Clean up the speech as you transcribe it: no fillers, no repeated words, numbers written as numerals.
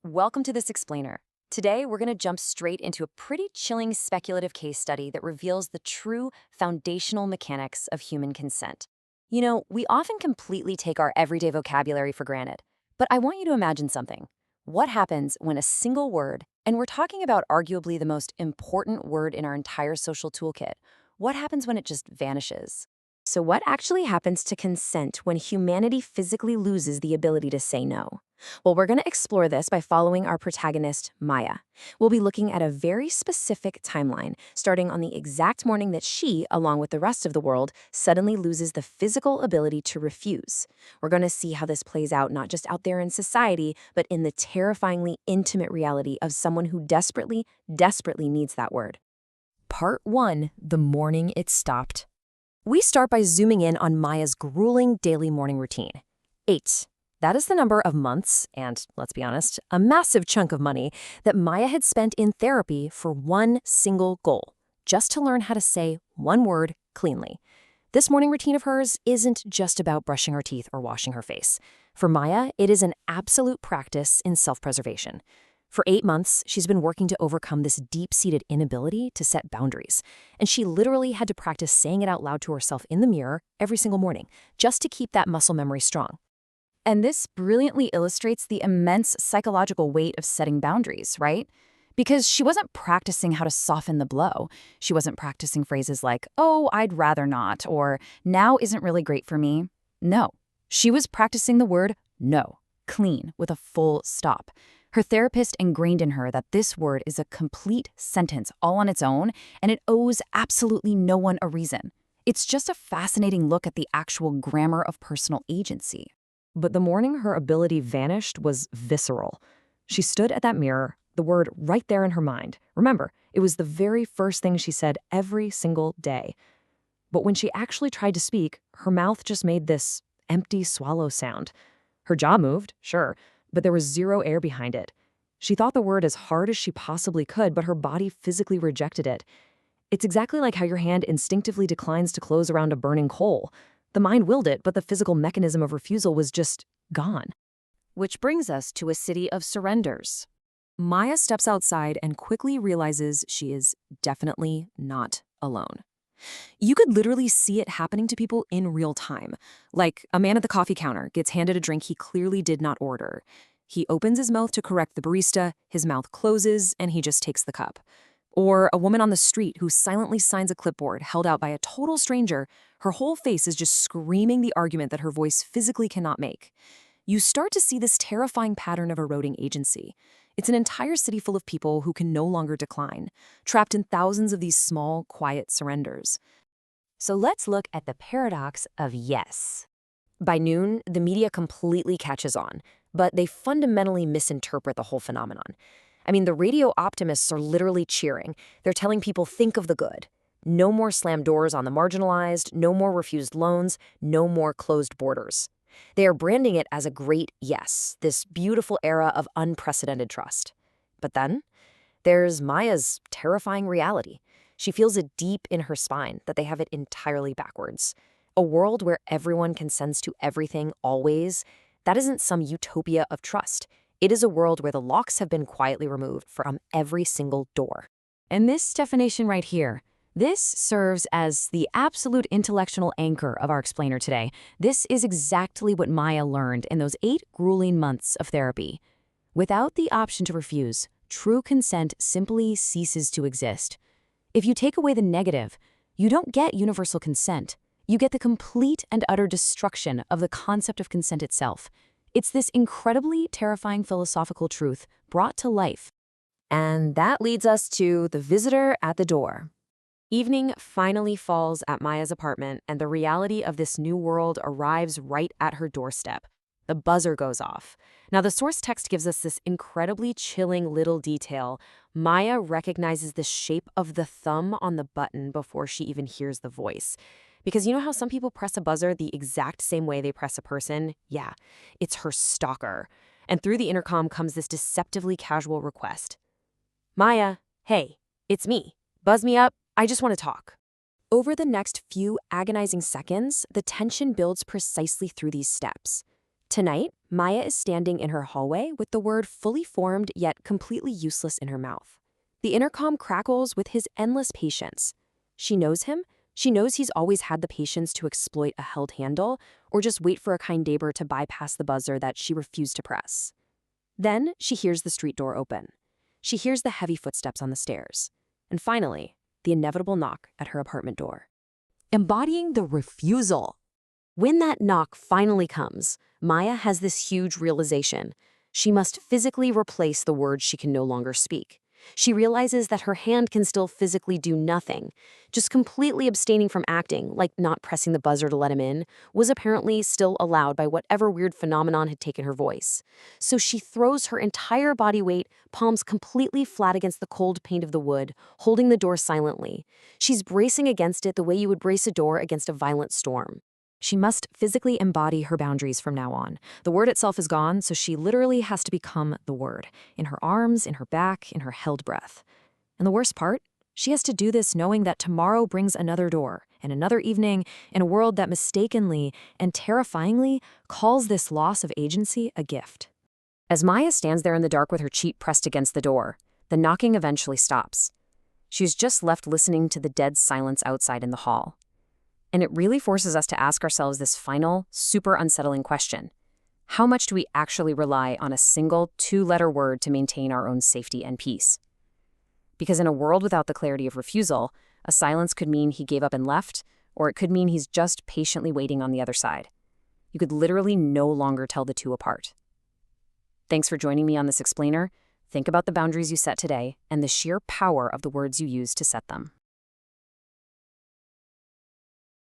Welcome to This Explainer. Today, we're going to jump straight into a pretty chilling speculative case study that reveals the true foundational mechanics of human consent. We often completely take our everyday vocabulary for granted, but I want you to imagine something. What happens when a single word, and we're talking about arguably the most important word in our entire social toolkit, what happens when it just vanishes? So, what actually happens to consent when humanity physically loses the ability to say no? Well, we're going to explore this by following our protagonist, Maya. We'll be looking at a very specific timeline, starting on the exact morning that she, along with the rest of the world, suddenly loses the physical ability to refuse. We're going to see how this plays out not just out there in society, but in the terrifyingly intimate reality of someone who desperately, desperately needs that word. Part 1: The Morning It Stopped. We start by zooming in on Maya's grueling daily morning routine. 8. That is the number of months, and let's be honest, a massive chunk of money that Maya had spent in therapy for one single goal, just to learn how to say one word cleanly. This morning routine of hers isn't just about brushing her teeth or washing her face. For Maya, it is an absolute practice in self-preservation. For 8 months, she's been working to overcome this deep-seated inability to set boundaries, and she literally had to practice saying it out loud to herself in the mirror every single morning, just to keep that muscle memory strong. And this brilliantly illustrates the immense psychological weight of setting boundaries, right? Because she wasn't practicing how to soften the blow. She wasn't practicing phrases like, "Oh, I'd rather not," or "now isn't really great for me." No, she was practicing the word no, clean, with a full stop. Her therapist ingrained in her that this word is a complete sentence all on its own, and it owes absolutely no one a reason. It's just a fascinating look at the actual grammar of personal agency. But the morning her ability vanished was visceral. She stood at that mirror, the word right there in her mind. Remember, it was the very first thing she said every single day. But when she actually tried to speak, her mouth just made this empty swallow sound. Her jaw moved, sure, but there was zero air behind it. She thought the word as hard as she possibly could, but her body physically rejected it. It's exactly like how your hand instinctively declines to close around a burning coal. The mind willed it, but the physical mechanism of refusal was just gone. Which brings us to a city of surrenders. Maya steps outside and quickly realizes she is definitely not alone. You could literally see it happening to people in real time. Like a man at the coffee counter gets handed a drink he clearly did not order. He opens his mouth to correct the barista, his mouth closes, and he just takes the cup. Or a woman on the street who silently signs a clipboard held out by a total stranger. Her whole face is just screaming the argument that her voice physically cannot make. You start to see this terrifying pattern of eroding agency. It's an entire city full of people who can no longer decline, trapped in thousands of these small, quiet surrenders. So let's look at the paradox of yes. By noon, the media completely catches on, but they fundamentally misinterpret the whole phenomenon. I mean, the radio optimists are literally cheering. They're telling people, think of the good. No more slammed doors on the marginalized, no more refused loans, no more closed borders. They are branding it as a great yes, this beautiful era of unprecedented trust. But then, there's Maya's terrifying reality. She feels it deep in her spine that they have it entirely backwards. A world where everyone consents to everything always, that isn't some utopia of trust. It is a world where the locks have been quietly removed from every single door. And this definition right here, this serves as the absolute intellectual anchor of our explainer today. This is exactly what Maya learned in those 8 grueling months of therapy. Without the option to refuse, true consent simply ceases to exist. If you take away the negative, you don't get universal consent. You get the complete and utter destruction of the concept of consent itself. It's this incredibly terrifying philosophical truth brought to life. And that leads us to the visitor at the door. Evening finally falls at Maya's apartment, and the reality of this new world arrives right at her doorstep. The buzzer goes off. Now, the source text gives us this incredibly chilling little detail. Maya recognizes the shape of the thumb on the button before she even hears the voice. Because you know how some people press a buzzer the exact same way they press a person? Yeah, it's her stalker. And through the intercom comes this deceptively casual request. Maya, hey, it's me. Buzz me up. I just want to talk. Over the next few agonizing seconds, the tension builds precisely through these steps. Tonight, Maya is standing in her hallway with the word fully formed yet completely useless in her mouth. The intercom crackles with his endless patience. She knows him. She knows he's always had the patience to exploit a held handle or just wait for a kind neighbor to bypass the buzzer that she refused to press. Then she hears the street door open. She hears the heavy footsteps on the stairs. And finally, the inevitable knock at her apartment door. Embodying the refusal. When that knock finally comes, Maya has this huge realization. She must physically replace the words she can no longer speak. She realizes that her hand can still physically do nothing. Just completely abstaining from acting, like not pressing the buzzer to let him in, was apparently still allowed by whatever weird phenomenon had taken her voice. So she throws her entire body weight, palms completely flat against the cold paint of the wood, holding the door silently. She's bracing against it the way you would brace a door against a violent storm. She must physically embody her boundaries from now on. The word itself is gone, so she literally has to become the word, in her arms, in her back, in her held breath. And the worst part? She has to do this knowing that tomorrow brings another door, and another evening, in a world that mistakenly and terrifyingly calls this loss of agency a gift. As Maya stands there in the dark with her cheek pressed against the door, the knocking eventually stops. She's just left listening to the dead silence outside in the hall. And it really forces us to ask ourselves this final, super unsettling question. How much do we actually rely on a single two-letter word to maintain our own safety and peace? Because in a world without the clarity of refusal, a silence could mean he gave up and left, or it could mean he's just patiently waiting on the other side. You could literally no longer tell the two apart. Thanks for joining me on this explainer. Think about the boundaries you set today and the sheer power of the words you use to set them.